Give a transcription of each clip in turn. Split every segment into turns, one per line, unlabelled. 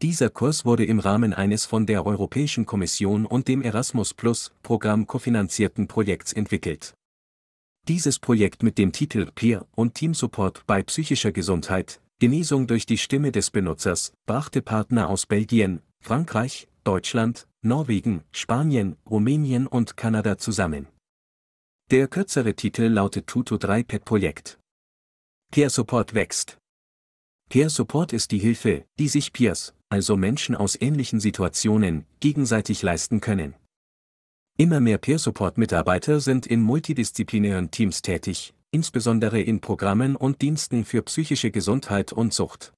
Dieser Kurs wurde im Rahmen eines von der Europäischen Kommission und dem Erasmus+-Programm kofinanzierten Projekts entwickelt. Dieses Projekt mit dem Titel Peer- und Teamsupport bei psychischer Gesundheit, Genesung durch die Stimme des Benutzers, brachte Partner aus Belgien, Frankreich, Deutschland, Norwegen, Spanien, Rumänien und Kanada zusammen. Der kürzere Titel lautet Tuto3Pet-Projekt. Peer Support wächst. Peer Support ist die Hilfe, die sich Peers, also Menschen aus ähnlichen Situationen, gegenseitig leisten können. Immer mehr Peer Support-Mitarbeiter sind in multidisziplinären Teams tätig, insbesondere in Programmen und Diensten für psychische Gesundheit und Sucht.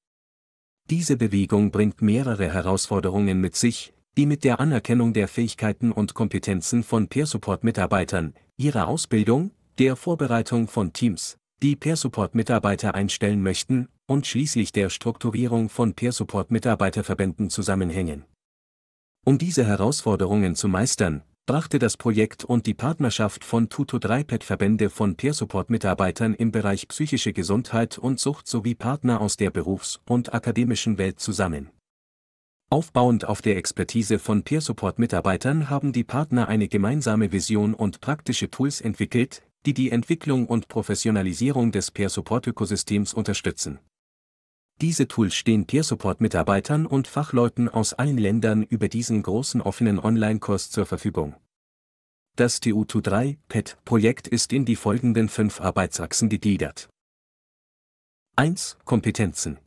Diese Bewegung bringt mehrere Herausforderungen mit sich, die mit der Anerkennung der Fähigkeiten und Kompetenzen von Peer Support-Mitarbeitern, ihrer Ausbildung, der Vorbereitung von Teams, die Peer Support-Mitarbeiter einstellen möchten, und schließlich der Strukturierung von Peer Support-Mitarbeiterverbänden zusammenhängen. Um diese Herausforderungen zu meistern, brachte das Projekt und die Partnerschaft von Tuto3Pet Verbände von Peer Support-Mitarbeitern im Bereich psychische Gesundheit und Sucht sowie Partner aus der Berufs- und akademischen Welt zusammen. Aufbauend auf der Expertise von Peer Support-Mitarbeitern haben die Partner eine gemeinsame Vision und praktische Tools entwickelt, die die Entwicklung und Professionalisierung des Peer Support-Ökosystems unterstützen. Diese Tools stehen Peer Support-Mitarbeitern und Fachleuten aus allen Ländern über diesen großen offenen Online-Kurs zur Verfügung. Das TU3Pet-Projekt ist in die folgenden 5 Arbeitsachsen gegliedert. 1. Kompetenzen.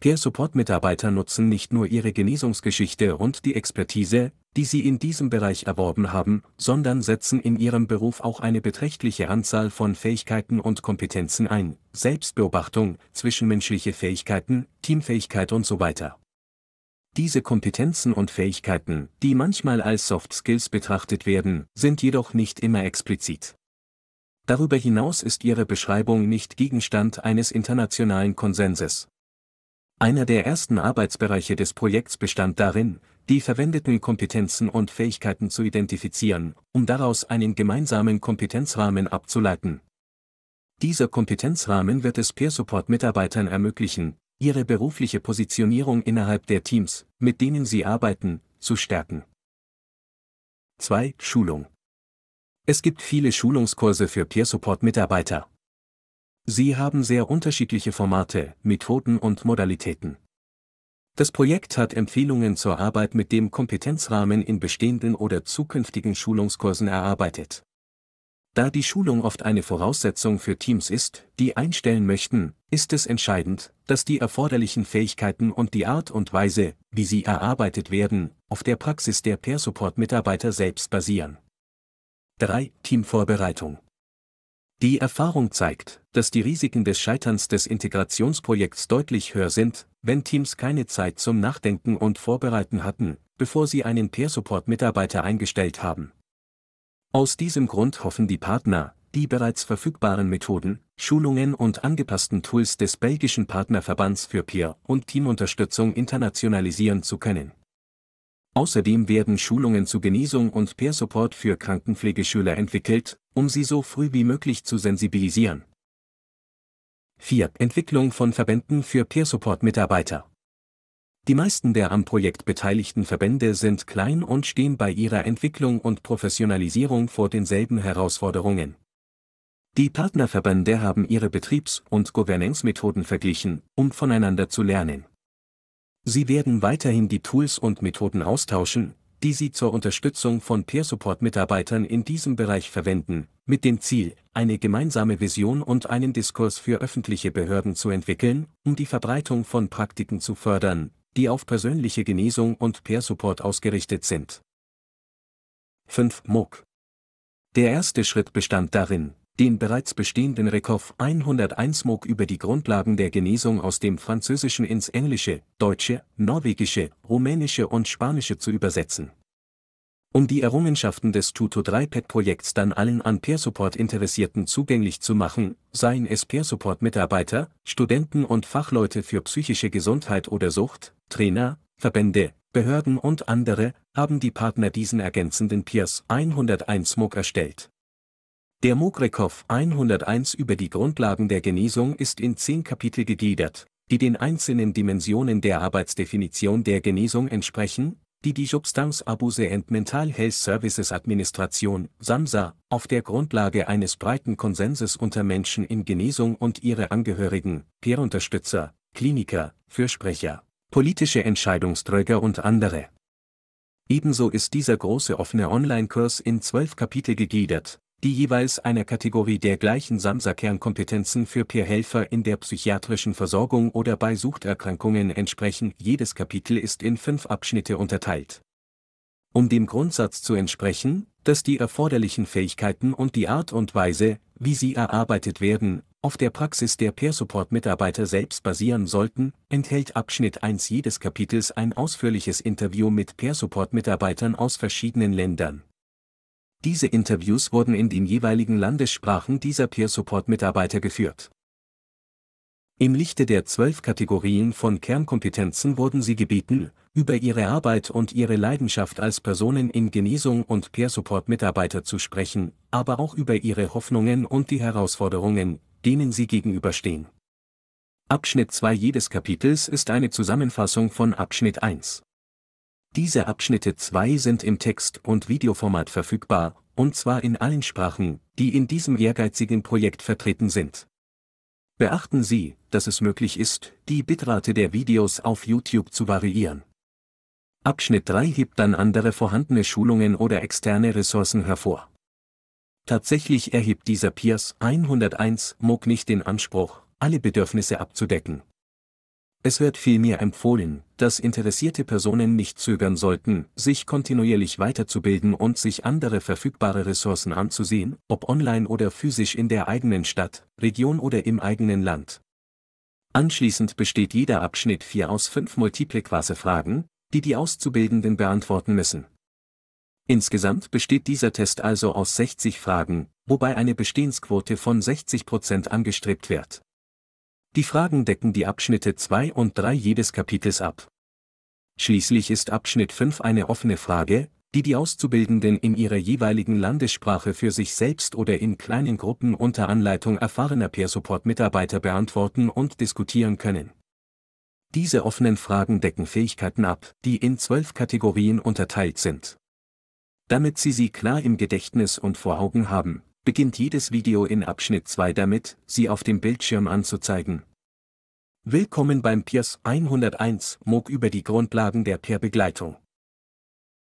Peer Support-Mitarbeiter nutzen nicht nur ihre Genesungsgeschichte und die Expertise, die sie in diesem Bereich erworben haben, sondern setzen in ihrem Beruf auch eine beträchtliche Anzahl von Fähigkeiten und Kompetenzen ein: Selbstbeobachtung, zwischenmenschliche Fähigkeiten, Teamfähigkeit und so weiter. Diese Kompetenzen und Fähigkeiten, die manchmal als Soft Skills betrachtet werden, sind jedoch nicht immer explizit. Darüber hinaus ist ihre Beschreibung nicht Gegenstand eines internationalen Konsenses. Einer der ersten Arbeitsbereiche des Projekts bestand darin, die verwendeten Kompetenzen und Fähigkeiten zu identifizieren, um daraus einen gemeinsamen Kompetenzrahmen abzuleiten. Dieser Kompetenzrahmen wird es Peer Support-Mitarbeitern ermöglichen, ihre berufliche Positionierung innerhalb der Teams, mit denen sie arbeiten, zu stärken. 2. Schulung. Es gibt viele Schulungskurse für Peer Support-Mitarbeiter. Sie haben sehr unterschiedliche Formate, Methoden und Modalitäten. Das Projekt hat Empfehlungen zur Arbeit mit dem Kompetenzrahmen in bestehenden oder zukünftigen Schulungskursen erarbeitet. Da die Schulung oft eine Voraussetzung für Teams ist, die einstellen möchten, ist es entscheidend, dass die erforderlichen Fähigkeiten und die Art und Weise, wie sie erarbeitet werden, auf der Praxis der Peer Support-Mitarbeiter selbst basieren. 3. Teamvorbereitung. Die Erfahrung zeigt, dass die Risiken des Scheiterns des Integrationsprojekts deutlich höher sind, wenn Teams keine Zeit zum Nachdenken und Vorbereiten hatten, bevor sie einen Peer Support-Mitarbeiter eingestellt haben. Aus diesem Grund hoffen die Partner, die bereits verfügbaren Methoden, Schulungen und angepassten Tools des belgischen Partnerverbands für Peer- und Teamunterstützung internationalisieren zu können. Außerdem werden Schulungen zu Genesung und Peer Support für Krankenpflegeschüler entwickelt, um sie so früh wie möglich zu sensibilisieren. 4. Entwicklung von Verbänden für Peer Support-Mitarbeiter. Die meisten der am Projekt beteiligten Verbände sind klein und stehen bei ihrer Entwicklung und Professionalisierung vor denselben Herausforderungen. Die Partnerverbände haben ihre Betriebs- und Governance-Methoden verglichen, um voneinander zu lernen. Sie werden weiterhin die Tools und Methoden austauschen, die sie zur Unterstützung von Peer Support-Mitarbeitern in diesem Bereich verwenden, mit dem Ziel, eine gemeinsame Vision und einen Diskurs für öffentliche Behörden zu entwickeln, um die Verbreitung von Praktiken zu fördern, die auf persönliche Genesung und Peer Support ausgerichtet sind. 5. MOOC. Der erste Schritt bestand darin, den bereits bestehenden RECOF 101 MOOC über die Grundlagen der Genesung aus dem Französischen ins Englische, Deutsche, Norwegische, Rumänische und Spanische zu übersetzen. Um die Errungenschaften des Tuto3Pet-Projekts dann allen an Peer Support Interessierten zugänglich zu machen, seien es Peer Support-Mitarbeiter, Studenten und Fachleute für psychische Gesundheit oder Sucht, Trainer, Verbände, Behörden und andere, haben die Partner diesen ergänzenden Peers 101 MOOC erstellt. Der MOOC RECOF 101 über die Grundlagen der Genesung ist in 10 Kapitel gegliedert, die den einzelnen Dimensionen der Arbeitsdefinition der Genesung entsprechen, die die Substance Abuse and Mental Health Services Administration, SAMSA, auf der Grundlage eines breiten Konsenses unter Menschen in Genesung und ihre Angehörigen, Peer-Unterstützer, Kliniker, Fürsprecher, politische Entscheidungsträger und andere. Ebenso ist dieser große offene Online-Kurs in 12 Kapitel gegliedert, die jeweils einer Kategorie der gleichen SAMSA-Kernkompetenzen für Peer-Helfer in der psychiatrischen Versorgung oder bei Suchterkrankungen entsprechen. Jedes Kapitel ist in 5 Abschnitte unterteilt. Um dem Grundsatz zu entsprechen, dass die erforderlichen Fähigkeiten und die Art und Weise, wie sie erarbeitet werden, auf der Praxis der Peer-Support-Mitarbeiter selbst basieren sollten, enthält Abschnitt 1 jedes Kapitels ein ausführliches Interview mit Peer-Support-Mitarbeitern aus verschiedenen Ländern. Diese Interviews wurden in den jeweiligen Landessprachen dieser Peer-Support-Mitarbeiter geführt. Im Lichte der 12 Kategorien von Kernkompetenzen wurden sie gebeten, über ihre Arbeit und ihre Leidenschaft als Personen in Genesung und Peer-Support-Mitarbeiter zu sprechen, aber auch über ihre Hoffnungen und die Herausforderungen, denen sie gegenüberstehen. Abschnitt 2 jedes Kapitels ist eine Zusammenfassung von Abschnitt 1. Diese Abschnitte 2 sind im Text- und Videoformat verfügbar, und zwar in allen Sprachen, die in diesem ehrgeizigen Projekt vertreten sind. Beachten Sie, dass es möglich ist, die Bitrate der Videos auf YouTube zu variieren. Abschnitt 3 hebt dann andere vorhandene Schulungen oder externe Ressourcen hervor. Tatsächlich erhebt dieser Peers 101 MOOC nicht den Anspruch, alle Bedürfnisse abzudecken. Es wird vielmehr empfohlen, dass interessierte Personen nicht zögern sollten, sich kontinuierlich weiterzubilden und sich andere verfügbare Ressourcen anzusehen, ob online oder physisch in der eigenen Stadt, Region oder im eigenen Land. Anschließend besteht jeder Abschnitt 4 aus 5 Multiple-Choice-Fragen, die die Auszubildenden beantworten müssen. Insgesamt besteht dieser Test also aus 60 Fragen, wobei eine Bestehensquote von 60% angestrebt wird. Die Fragen decken die Abschnitte 2 und 3 jedes Kapitels ab. Schließlich ist Abschnitt 5 eine offene Frage, die die Auszubildenden in ihrer jeweiligen Landessprache für sich selbst oder in kleinen Gruppen unter Anleitung erfahrener Peer-Support-Mitarbeiter beantworten und diskutieren können. Diese offenen Fragen decken Fähigkeiten ab, die in 12 Kategorien unterteilt sind. Damit Sie klar im Gedächtnis und vor Augen haben, beginnt jedes Video in Abschnitt 2 damit, sie auf dem Bildschirm anzuzeigen. Willkommen beim Peers 101 MOOC über die Grundlagen der Peer-Begleitung.